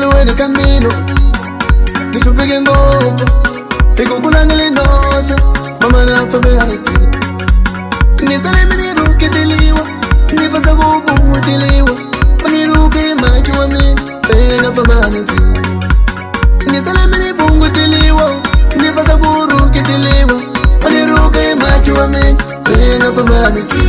luwe camino, ni kupige ngopo, ikukuna nilinosha, mama na famba hanisi. Ni salemi ni ruke diliwa, ni pasa kubu diliwa, ni ruke maji wa mini, na famba hanisi. Ni salemi ni bungu diliwa, ni pasa kuruke diliwa, ni ruke maji wa mini, na famba hanisi.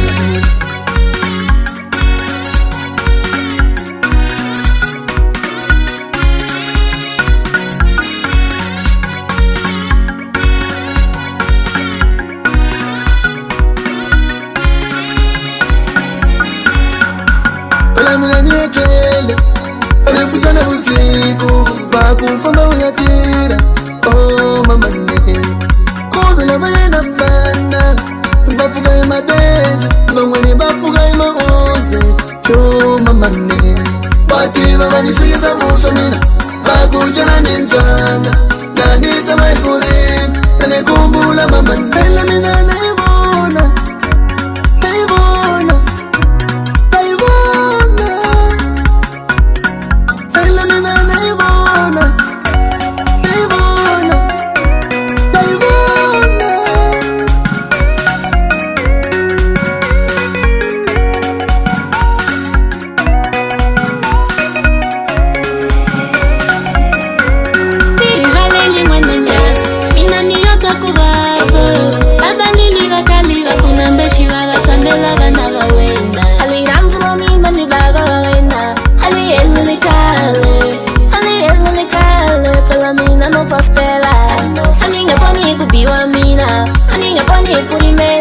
Mina niekele, alifusana usiku, bakufamba uyatira, oh mama ne. Kovela bayena bana, bafuga imadezi, bangweni bafuga imaonze, yo mama ne. Bati baba nishigisa muso mina, bakujana nintanga, nanitsa maikuri, nanekumbula mama ne. Ela mina naibona, naibona. Aninga poni kubiwa mina, aninga poni kulimela.